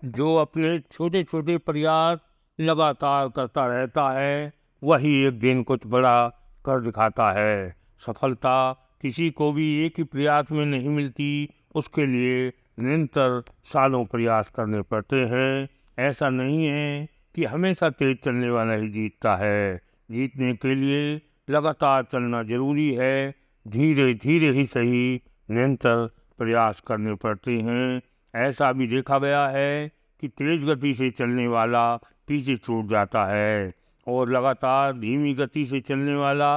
जो अपने छोटे छोटे प्रयास लगातार करता रहता है वही एक दिन कुछ बड़ा कर दिखाता है। सफलता किसी को भी एक ही प्रयास में नहीं मिलती, उसके लिए निरंतर सालों प्रयास करने पड़ते हैं। ऐसा नहीं है कि हमेशा तेज चलने वाला ही जीतता है। जीतने के लिए लगातार चलना जरूरी है। धीरे धीरे ही सही, निरंतर प्रयास करने पड़ते हैं। ऐसा भी देखा गया है कि तेज गति से चलने वाला पीछे छूट जाता है और लगातार धीमी गति से चलने वाला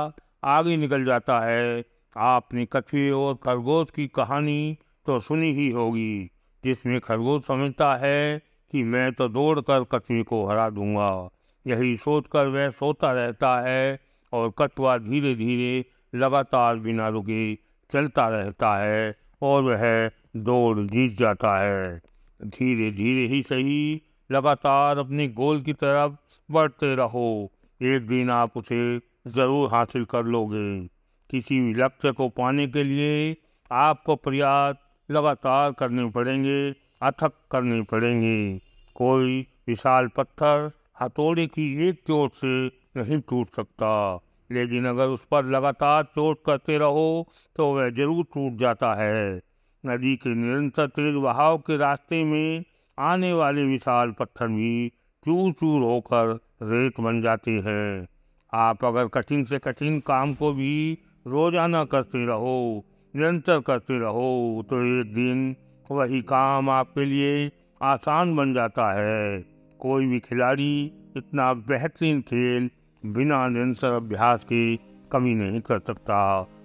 आगे निकल जाता है। आपने कछुए और खरगोश की कहानी तो सुनी ही होगी, जिसमें खरगोश समझता है कि मैं तो दौड़कर कछुए को हरा दूंगा। यही सोचकर वह सोता रहता है और कछुआ धीरे धीरे लगातार बिना रुके चलता रहता है और वह दौड़ जीत जाता है। धीरे धीरे ही सही, लगातार अपने गोल की तरफ बढ़ते रहो। एक दिन आप उसे जरूर हासिल कर लोगे। किसी भी लक्ष्य को पाने के लिए आपको प्रयास लगातार करने पड़ेंगे, अथक करने पड़ेंगे। कोई विशाल पत्थर हथौड़े की एक चोट से नहीं टूट सकता, लेकिन अगर उस पर लगातार चोट करते रहो तो वह जरूर टूट जाता है। नदी के निरंतर तेज बहाव के रास्ते में आने वाले विशाल पत्थर भी चूर चूर होकर रेत बन जाते हैं। आप अगर कठिन से कठिन काम को भी रोजाना करते रहो, निरंतर करते रहो, तो एक दिन वही काम आपके लिए आसान बन जाता है। कोई भी खिलाड़ी इतना बेहतरीन खेल बिना निरंतर अभ्यास के कभी नहीं कर सकता।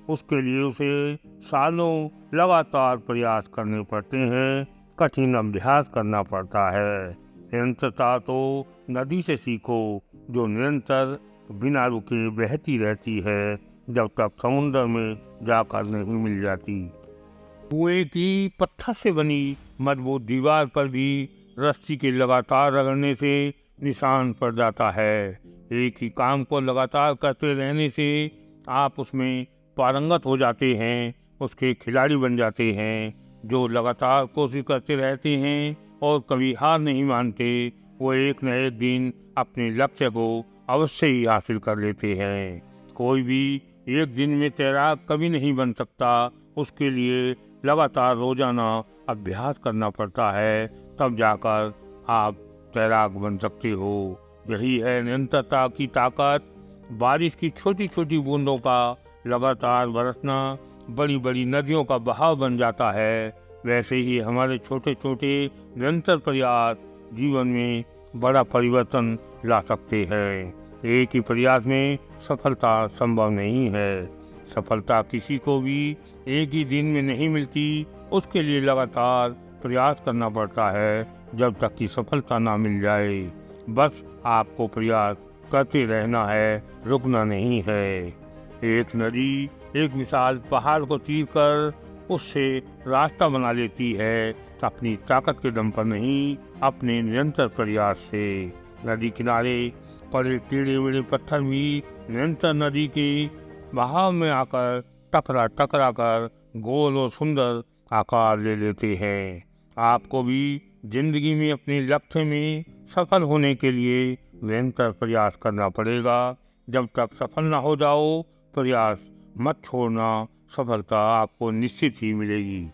उसके लिए उसे सालों लगातार प्रयास करने पड़ते हैं, कठिन अभ्यास करना पड़ता है। निरंतरता तो नदी से सीखो, जो निरंतर बिना रुके बहती रहती है जब तक समुद्र में जाकर नहीं मिल जाती। कुएं की पत्थर से बनी मजबूत दीवार पर भी रस्सी के लगातार रगड़ने से निशान पड़ जाता है। एक ही काम को लगातार करते रहने से आप उसमें पारंगत हो जाते हैं, उसके खिलाड़ी बन जाते हैं। जो लगातार कोशिश करते रहते हैं और कभी हार नहीं मानते, वो एक न एक दिन अपने लक्ष्य को अवश्य ही हासिल कर लेते हैं। कोई भी एक दिन में तैराक कभी नहीं बन सकता, उसके लिए लगातार रोजाना अभ्यास करना पड़ता है, तब जाकर आप तैराक बन सकते हो। यही है निरंतरता की ताकत। बारिश की छोटी छोटी बूंदों का लगातार बरसना बड़ी बड़ी नदियों का बहाव बन जाता है। वैसे ही हमारे छोटे छोटे निरंतर प्रयास जीवन में बड़ा परिवर्तन ला सकते हैं। एक ही प्रयास में सफलता संभव नहीं है। सफलता किसी को भी एक ही दिन में नहीं मिलती, उसके लिए लगातार प्रयास करना पड़ता है जब तक कि सफलता ना मिल जाए। बस आपको प्रयास करते रहना है, रुकना नहीं है। एक नदी एक विशाल पहाड़ को चीर कर उससे रास्ता बना लेती है, अपनी ताकत के दम पर नहीं, अपने निरंतर प्रयास से। नदी किनारे पड़े टेढ़े मेढ़े पत्थर भी निरंतर नदी के बहाव में आकर टकरा टकरा कर गोल और सुंदर आकार ले लेते हैं। आपको भी जिंदगी में अपने लक्ष्य में सफल होने के लिए निरंतर प्रयास करना पड़ेगा। जब तक सफल ना हो जाओ, प्रयास मत छोड़ना, सफलता आपको निश्चित ही मिलेगी।